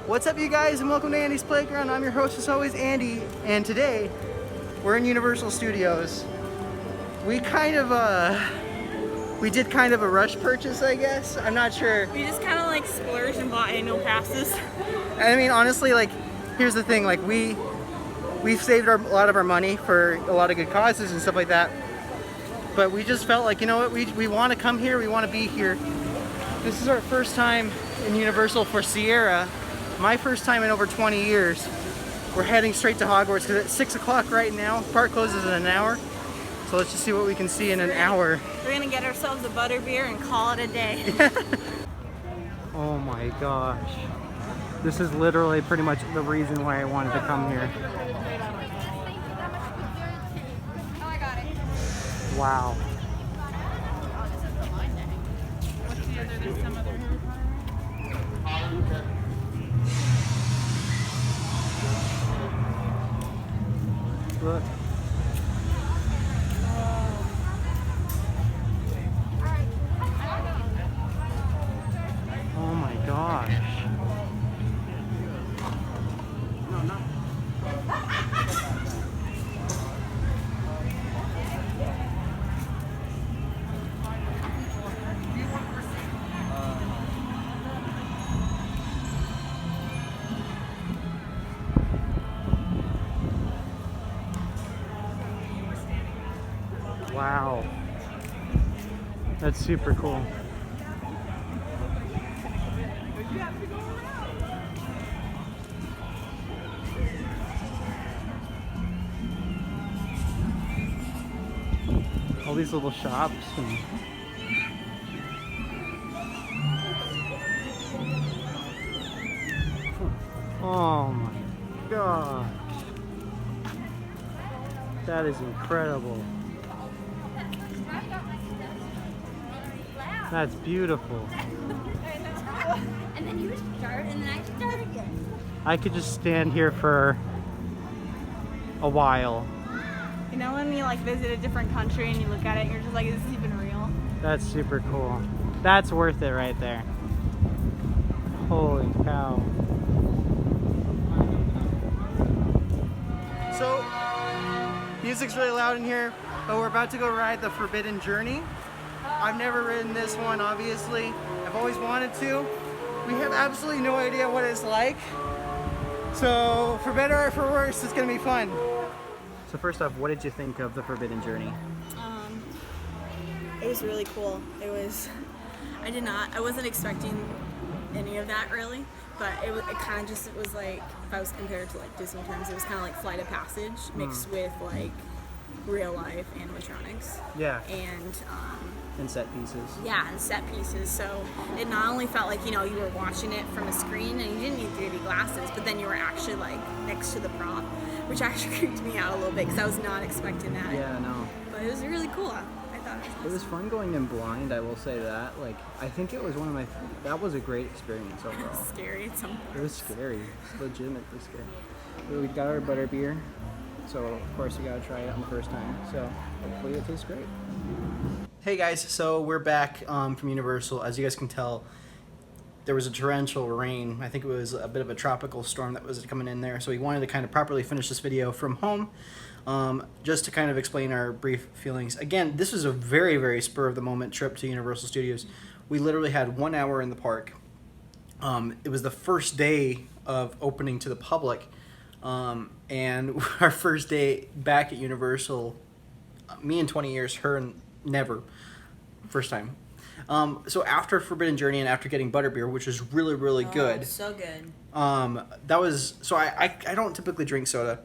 What's up, you guys, and welcome to Andy's Playground. I'm your host, as always, Andy, and today we're in Universal Studios. We did kind of a rush purchase, I guess. I'm not sure. We just kind of like splurged and bought annual passes. I mean, honestly, like, here's the thing, like, we've saved a lot of our money for a lot of good causes and stuff like that. But we just felt like, you know what, we want to come here, we want to be here. This is our first time in Universal for Sierra. My first time in over 20 years. We're heading straight to Hogwarts because it's 6 o'clock right now. Park closes in an hour. So let's just see what we can see in an hour. We're gonna get ourselves a butterbeer and call it a day. Oh my gosh. This is literally pretty much the reason why I wanted to come here. Wow. Look. Oh my gosh. No, no. Wow. That's super cool. All these little shops and oh my gosh. That is incredible. That's beautiful. And then you start, and then I start again. I could just stand here for a while. You know when you like visit a different country and you look at it and you're just like, is this even real? That's super cool. That's worth it right there. Holy cow. So, music's really loud in here, but we're about to go ride the Forbidden Journey. I've never ridden this one, obviously. I've always wanted to. We have absolutely no idea what it's like. So, for better or for worse, it's gonna be fun. So first off, what did you think of the Forbidden Journey? It was really cool. I wasn't expecting any of that really, but it was like, if I was compared to like Disney terms, it was kind of like Flight of Passage mixed with like real life animatronics. Yeah. And set pieces. yeah, and set pieces. So it not only felt like, you know, you were watching it from a screen and you didn't need 3D glasses, but then you were actually like next to the prop, which actually creeped me out a little bit because I was not expecting that. Yeah, no. But it was really cool. I thought it was awesome. It was fun going in blind, I will say that. Like, I think it was that was a great experience overall. It was scary at some point. It was scary. It was legitimately scary. We got our butterbeer, so of course we gotta try it on the first time. So hopefully it tastes great. Hey guys, so we're back from Universal. As you guys can tell, there was a torrential rain. I think it was a bit of a tropical storm that was coming in there. So we wanted to kind of properly finish this video from home, just to kind of explain our brief feelings. Again, this was a very, very spur of the moment trip to Universal Studios. We literally had 1 hour in the park. It was the first day of opening to the public, and our first day back at Universal. Me in 20 years, her and never. First time. So after Forbidden Journey and after getting butterbeer, which was really, really good. So good. That was, so I don't typically drink soda,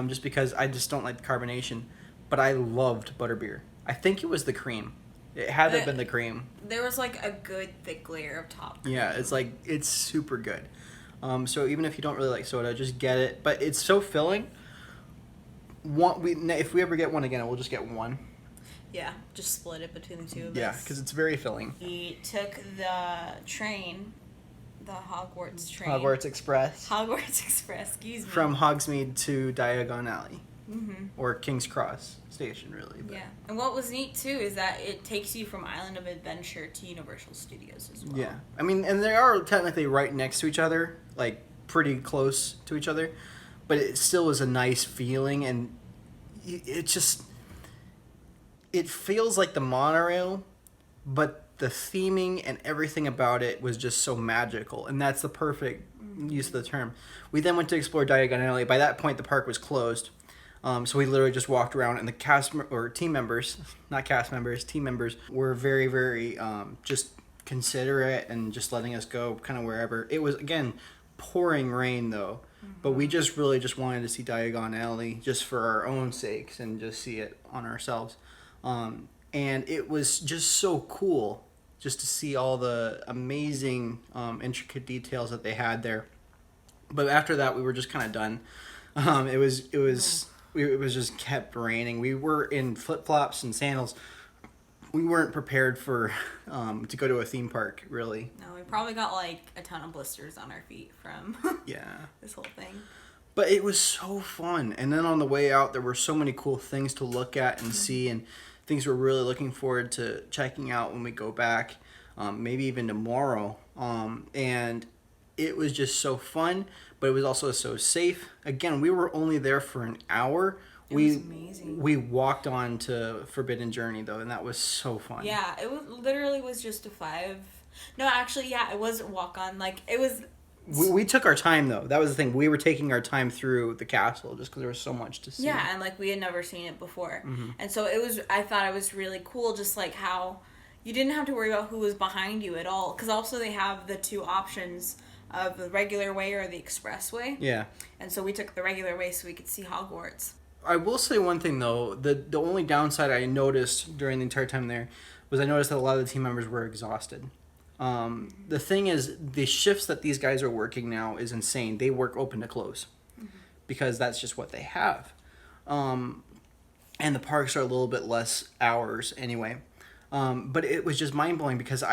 just because I just don't like the carbonation, but I loved butterbeer. I think it was the cream. It had to have been the cream. There was like a good thick layer of top cream. Yeah, it's super good. So even if you don't really like soda, just get it. But it's so filling. If we ever get one again, we'll just get one. Yeah, just split it between the two of us. Yeah, because it's very filling. We took the train, the Hogwarts train. Hogwarts Express. Hogwarts Express, excuse me. From Hogsmeade to Diagon Alley. Mm-hmm. Or King's Cross Station, really. But. Yeah, and what was neat, too, is that it takes you from Island of Adventure to Universal Studios as well. Yeah. I mean, and they are technically right next to each other. like pretty close to each other, but it still was a nice feeling, and it just it feels like the monorail, but the theming and everything about it was just so magical, and that's the perfect use of the term. We then went to explore Diagon Alley. By that point, the park was closed, so we literally just walked around, and the team members were very, very just considerate and just letting us go kind of wherever. It was, again, pouring rain though, but we just really just wanted to see Diagon Alley just for our own sakes and just see it on ourselves. And it was just so cool just to see all the amazing intricate details that they had there. But after that, we were just kind of done. It was just kept raining. We were in flip-flops and sandals. We weren't prepared for to go to a theme park, really. No, we probably got like a ton of blisters on our feet from this whole thing. But it was so fun. And then on the way out, there were so many cool things to look at and see, and things we're really looking forward to checking out when we go back, maybe even tomorrow. And it was just so fun, but it was also so safe. Again, we were only there for an hour. It was amazing. We walked on to Forbidden Journey, though, and that was so fun. Yeah, it literally was just a 5. No, actually, yeah, it was a walk-on. Like, it was... We took our time, though. That was the thing. We were taking our time through the castle just because there was so much to see. Yeah, and, like, we had never seen it before. Mm-hmm. And so I thought it was really cool, just, like, how you didn't have to worry about who was behind you at all. Because also they have the 2 options of the regular way or the expressway. Yeah. And so we took the regular way so we could see Hogwarts. I will say one thing, though. The only downside I noticed during the entire time there was I noticed that a lot of the team members were exhausted. The thing is, the shifts that these guys are working now is insane. They work open to close because that's just what they have. And the parks are a little bit less hours anyway. But it was just mind-blowing because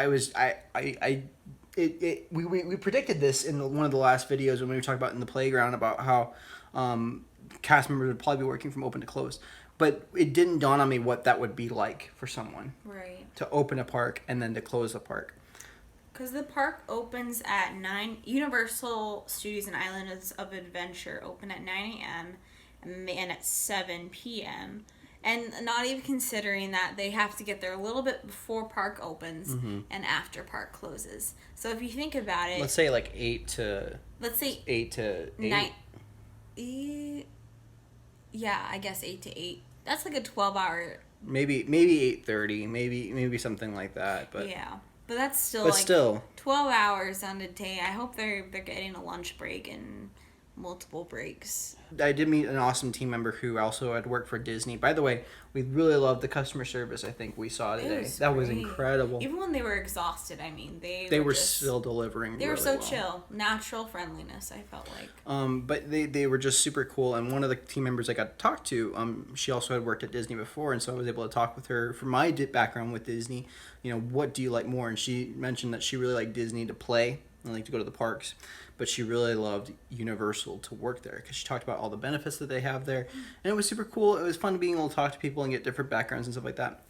we predicted this in one of the last videos when we were talking about in the playground about how cast members would probably be working from open to close. But it didn't dawn on me what that would be like for someone. Right. To open a park and then to close a park. Because the park opens at 9. Universal Studios and Islands of Adventure open at 9 a.m. and at 7 p.m. And not even considering that they have to get there a little bit before park opens and after park closes. So if you think about it... Let's say like 8 to... Let's say... 8 to 8. Yeah, I guess 8 to 8. That's like a 12-hour... Maybe 8:30, maybe something like that. But yeah. But that's still but like still 12 hours on a day. I hope they're getting a lunch break and multiple breaks. I did meet an awesome team member who also had worked for Disney. By the way, we really loved the customer service I think we saw today. That was incredible. Even when they were exhausted, I mean, they were still delivering. They were really so well. chill, natural friendliness. I felt like. But they were just super cool. And one of the team members I got to talk to, she also had worked at Disney before, and so I was able to talk with her from my background with Disney. You know, what do you like more? And she mentioned that she really liked Disney to play and like to go to the parks, but she really loved Universal to work there because she talked about all the benefits that they have there, and it was super cool. It was fun being able to talk to people and get different backgrounds and stuff like that.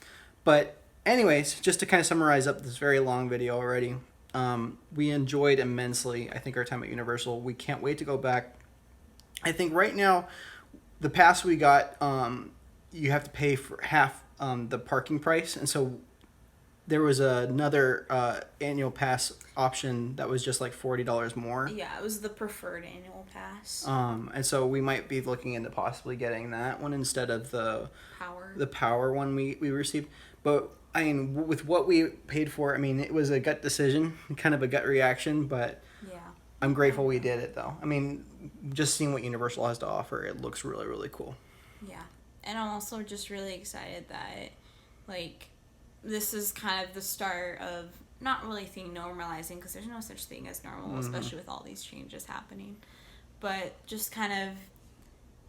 But anyways, just to kind of summarize up this very long video already, we enjoyed immensely, I think, our time at Universal. We can't wait to go back. I think right now, the pass we got, you have to pay for half the parking price, and so there was another annual pass option that was just like $40 more. Yeah, it was the preferred annual pass. And so we might be looking into possibly getting that one instead of the power one we received. But I mean, with what we paid for, I mean, it was a gut decision, kind of a gut reaction, but yeah, I'm grateful we did it though. I mean, just seeing what Universal has to offer, it looks really, really cool. Yeah, and I'm also just really excited that, like, this is kind of the start of not really thing normalizing, because there's no such thing as normal, especially with all these changes happening. But just kind of,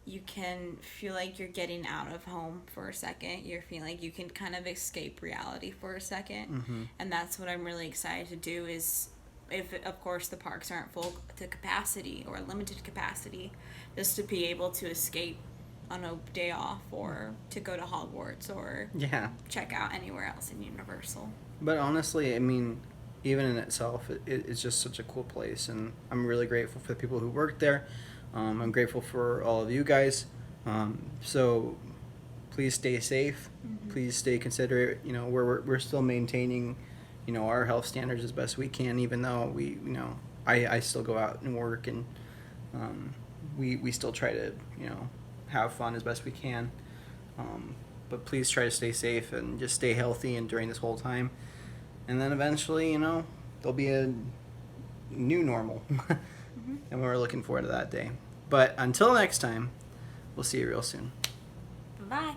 you can feel like you're getting out of home for a second. You're feeling like you can kind of escape reality for a second. And that's what I'm really excited to do is, if, of course, the parks aren't full to capacity or limited capacity, just to be able to escape on a day off or to go to Hogwarts or check out anywhere else in Universal. But honestly, I mean, even in itself, it's just such a cool place, and I'm really grateful for the people who work there. I'm grateful for all of you guys. So please stay safe. Please stay considerate. You know, we're still maintaining, you know, our health standards as best we can, even though I still go out and work, and we still try to, you know, have fun as best we can. But please try to stay safe and just stay healthy and during this whole time. And then eventually, you know, there'll be a new normal. And we're looking forward to that day. But until next time, we'll see you real soon. Bye.